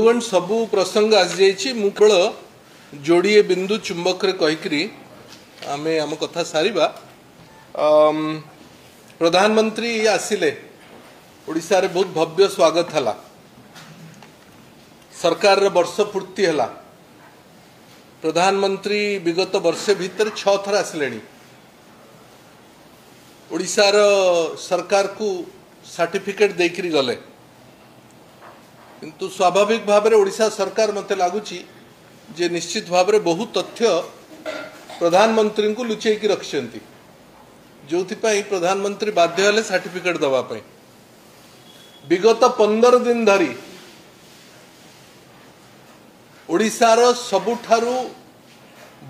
बंधुगण सबू प्रसंग आसी मु केवल जोड़े बिंदु चुंबक कहीकि आम आम कथा सारिबा। प्रधानमंत्री आसिले ओडिशा रे बहुत भव्य स्वागत हला। सरकार रे वर्ष पूर्ति हला। प्रधानमंत्री विगत वर्षे भीतर 6 थर आसिले। ओडिशा रो सरकार को सर्टिफिकेट देकरी गले किंतु स्वाभाविक भाव में ओडिशा सरकार मते लगुच जे निश्चित भाव में बहुत तथ्य प्रधानमंत्री को लुचेकी रखिंट जो प्रधानमंत्री बाध्य हेले सर्टिफिकेट दवापाई। विगत 15 दिन धरी ओडिशार सबुठारु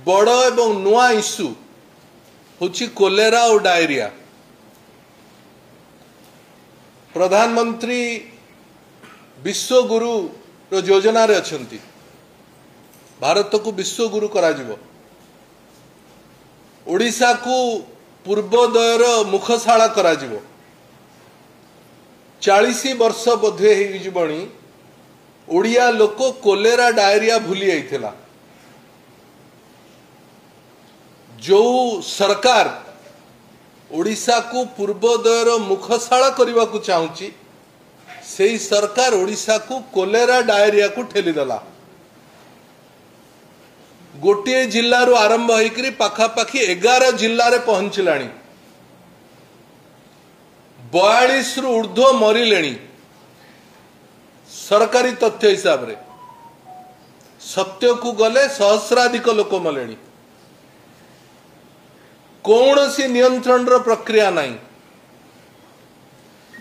बड़ एवं नुआ इश्यू होची कोलेरा और डायरिया। प्रधानमंत्री विश्वगुरु रो योजना रे अछंती। भारत को विश्वगुरु करा जिवो। ओडिशा को पूर्वोदयर मुखशाला करा जिवो। 40 वर्ष बोधे हो जीवनी ओडिया लोक कोलेरा डायरिया भूली जाइथिला। जो सरकार ओडिशा को पूर्वोदयर मुखशाला करने को चाहूँगी से सरकार ओडिशा को कोलेरा डायरिया को ठेलीदेला। गोटे जिल्ला रो आरंभ होकर पाखापाखि 11 जिल्ला रे पहुंचलाणी। 42 रु ऊर्ध्व मरिलेणी। सरकारी तथ्य हिसाब रे सत्य को गले सहस्राधिक लोक मलेणी। कौन सी नियंत्रण रो प्रक्रिया नहीं।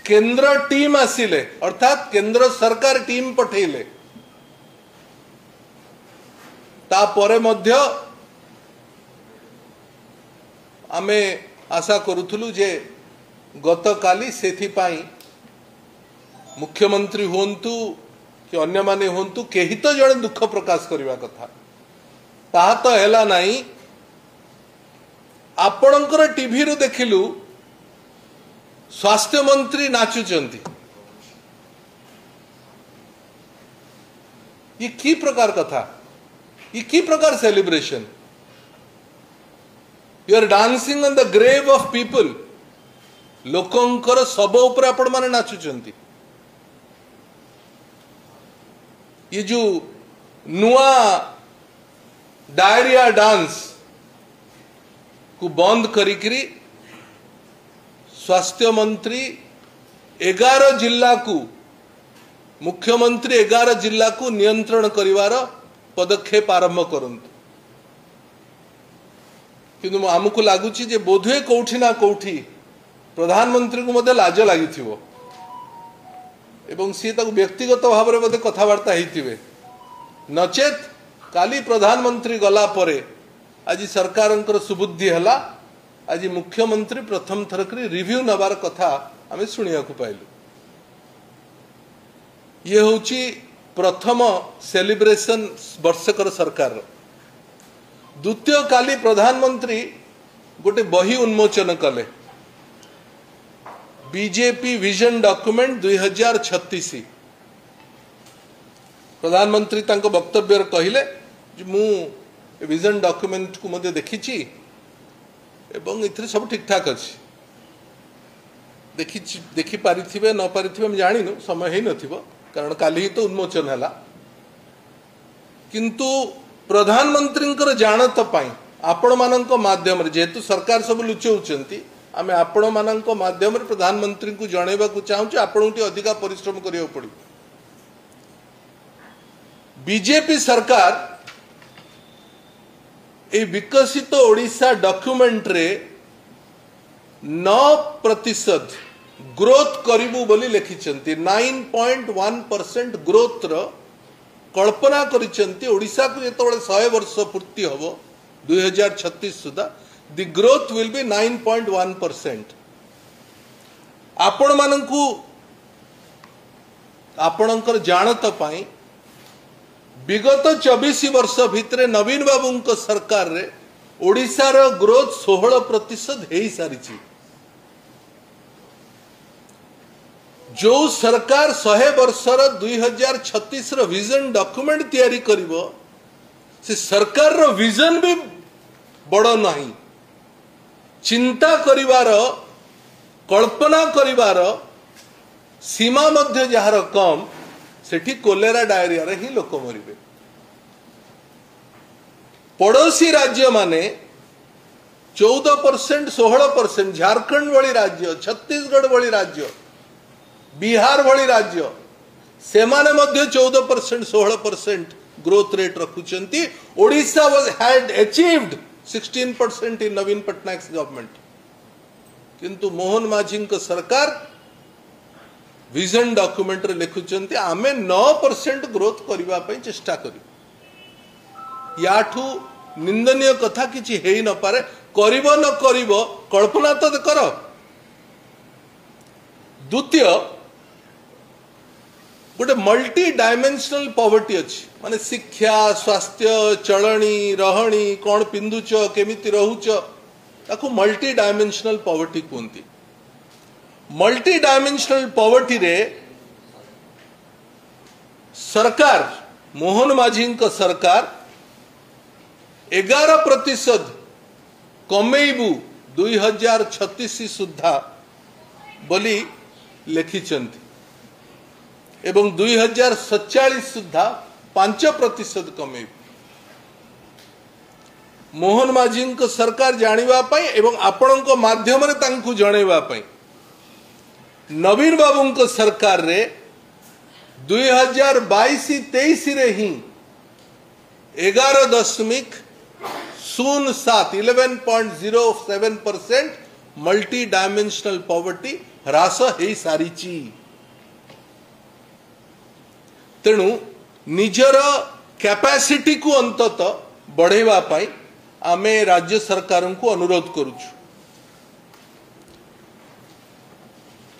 केंद्र टीम आसिले अर्थात केंद्र सरकार टीम पठेले तापरे मध्य आमे आशा करूथुलु जे गतकाली सेथिपाई मुख्यमंत्री होंतु कि अन्य माने होंतु केही तो जड़े दुख प्रकाश करवा कथा ताहा तो हैला नहीं। आपणकर टीवी रु देखिलु स्वास्थ्य मंत्री नाचुचंती। ये की प्रकार कथा, ये की प्रकार celebration. You are dancing on the grave of people. लोकंकर सब ऊपर आपण माने नाचुचंती। ये जो नुआ डायरिया डांस को बंद करी स्वास्थ्य मंत्री 11 जिल्ला को मुख्यमंत्री 11 जिल्ला को नियंत्रण करिवार पदक्षेप आरंभ करंतु। किंतु आमको लगुच बोधे कौठी ना कौठी प्रधानमंत्री को मध्य लाज लगी एवं सी व्यक्तिगत भाव में बोधे कथबार्ता होते नचेत काली प्रधानमंत्री गला परे आज सरकार सुबुद्धि है। आज मुख्यमंत्री प्रथम थरक रिव्यू नबार कथा आम शुणा पाइलु। ये होची प्रथम सेलिब्रेशन वर्षकर सरकार। द्वितीय काली प्रधानमंत्री गोटे बही उन्मोचन कले बीजेपी विजन डॉक्यूमेंट 2036। प्रधानमंत्री तांको वक्तव्य कहले मु विजन डॉक्यूमेंट को मध्य देखी एवं इतने सब ठीक ठाक अच्छी देखी पारिथिबे न पारिथिबे हम जानिनु समय ही नथिबो कारण काली ही तो उन्मोचन है। किंतु प्रधानमंत्री जानत पाई आपण मानक माध्यम रे जेहेतु सरकार सब लुचौचंती आमे आपण मानक माध्यम रे प्रधानमंत्री को जणैबा को चाहूछु आपण अधिका परिश्रम करियो पड़ी। बीजेपी सरकार ए विकसित ओडिशा डॉक्यूमेंट रे 9% ग्रोथ करिबु बोली लिखिचंती। 9.1% ग्रोथ रो कल्पना करिचंती। ओडिशा को जेतबळे 100 वर्ष पूर्ति हबो 2036 सुधा द ग्रोथ विल बी 9.1%। आपण मानकु आपणकर जानत पाई विगत 24 वर्ष भितर नवीन बाबू सरकार रे ओडिशा रो ग्रोथ 16% हो सारी। जो सरकार 100 वर्षर 2036 विजन डॉक्यूमेंट तैयारी करिवो से सरकार रो विजन भी बड़ नहीं चिंता करिवार कल्पना करिवार सीमा मध्य जहार कम सेठी कोलेरा डायरिया रे ही लोक मरिबे। पड़ोसी राज्य माने 14% 16% झारखंड भली राज्य छत्तीसगढ़ भली राज्य बिहार भली राज्य से माने मध्य 14% 16% ग्रोथ रेट रखुचंती। Odisha was had achieved 16% in Naveen Patnaik government किंतु मोहन माझी को सरकार विजन डॉक्यूमेंट रे लिखुचंती आमे 9% ग्रोथ करिवा पई चेष्टा करी। याठू निंदनीय कथा किछि हेई न पारे करिवो न करिवो कल्पना तो कर। द्वितीय गोटे मल्टी डायमेंशनल पॉवर्टी अच्छी माने शिक्षा स्वास्थ्य चलनी रहणी कौन पिंधुच केमिति रहुच ताकू मल्टी डायमेंशनल पॉवर्टी कहती। मल्टी डायमेंशनल पॉवर्टी रे सरकार मोहन माझी को सरकार 11% कमेबू 2036 सुधा बोली लिखिचंती एवं 2047 सुधा 5% कमेबू। मोहन माझी को सरकार जानिबा पई एवं आपण को माध्यम रे तांकु जणैबा पई नवीन बाबू को सरकार रे 2022-23 रे ही 11.07% मल्टी डायमेंशनल पॉवर्टी ह्रास हो सारी। तेणु निजर कैपेसिटी को अंतत बढ़ेवा पाई आमे राज्य सरकार को अनुरोध करुछु।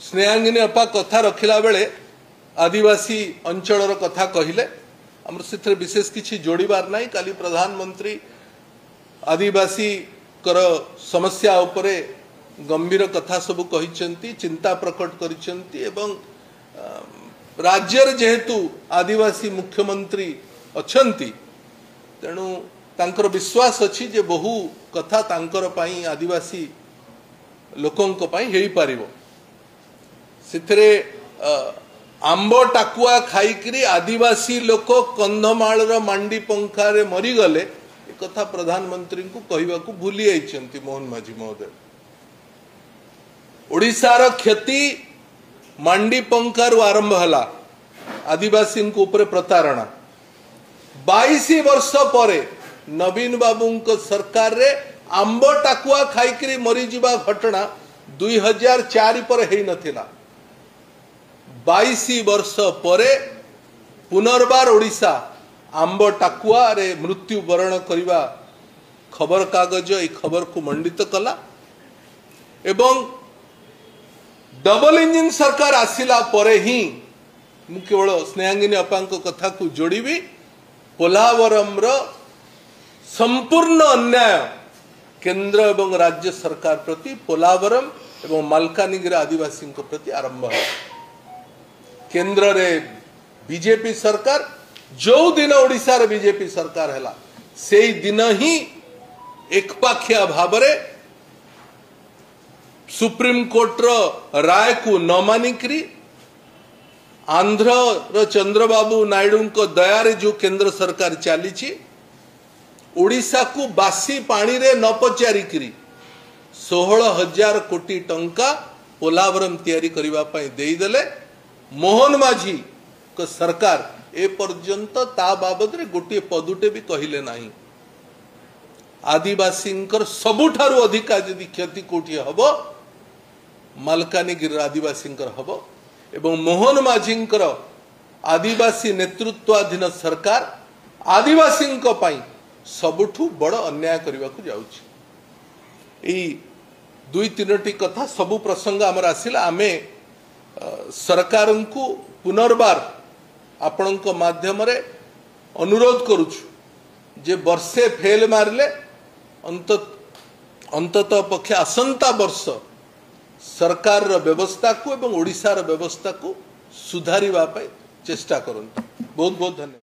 स्नेहांगिनी अपा कथा रखिला बेले आदिवासी अंचल कथा कहले आमर से विशेष किसी जोड़बार नहीं। काली प्रधानमंत्री आदिवासी कर समस्या उपरे गंभीर कथा सब कही चिंता प्रकट करिसेंती एवं राज्य जेहेतु आदिवासी मुख्यमंत्री अच्छंती तेणु तांकर विश्वास अच्छी जे बहु कथा तांकर पाई आदिवासी लोकंक पाई हेई पारिबो। सिथरे आंब टाकुआ खाईकरी आदिवासी लोक कंधमाल मांडी पंखा रे मरी गले एक कथा प्रधानमंत्री को कहवा को भूली आइछंती मोहन माझी महोदय। ओडिशार क्षति मांडी पंखार आरंभ हला आदिवासी ऊपर प्रतारणा 22 वर्ष परे नवीन बाबू सरकार रे आंब टाकुआ खाईकरी मरी जीवा घटना 2004 पर हेई नथिला। 22 वर्ष परे पुनर्बार ओडिशा आंब टाकुआ रे मृत्यु वरण करवा खबर कागज ए खबर को मंडित कला एवं डबल इंजिन सरकार आसिला परे ही मु केवल स्नेहांगिनी अपा कथा को जोड़ीबी पोलावरम संपूर्ण अन्याय केंद्र एवं राज्य सरकार प्रति पोलावरम एवं मालकानगिरी आदिवासी प्रति आरंभ है। केंद्र रे बीजेपी सरकार जो दिन ओडिशा रे बीजेपी सरकार है से दिन ही एकपाखिया भाव सुप्रीम कोर्ट राय को न मानिकरी आंध्र चंद्रबाबू नायडू को दयारे जो केंद्र सरकार चली ओडिशा को बासी पानी रे न पचारिकी 16,000 कोटी टंका पोलावरम तैयारी करबा पई देइदेले। मोहन माझी को सरकार ए पर्यंत ता बाबद रे गोटे पदुटे भी कहले नहीं। आदिवासी सबुठारु अधिका यदि क्षति कोटी हबो मालकानगिरी आदिवासी हबो एवं मोहन माझी आदिवासी नेतृत्वाधीन सरकार आदिवासी सबुठु बड़ अन्याय करने को जाउछि। दुई तीनोटी कथा सबु प्रसंग आमर आसिला आमे सरकार को पुनर्बार आपण माध्यम रे अनुरोध करुछु जे वर्षे फेल मारले अंतत पक्षे आसंता वर्ष सरकार व्यवस्था को एवं ओडिशार व्यवस्था को सुधारिबा पाई चेष्टा करंतु। बहुत बहुत धन्यवाद।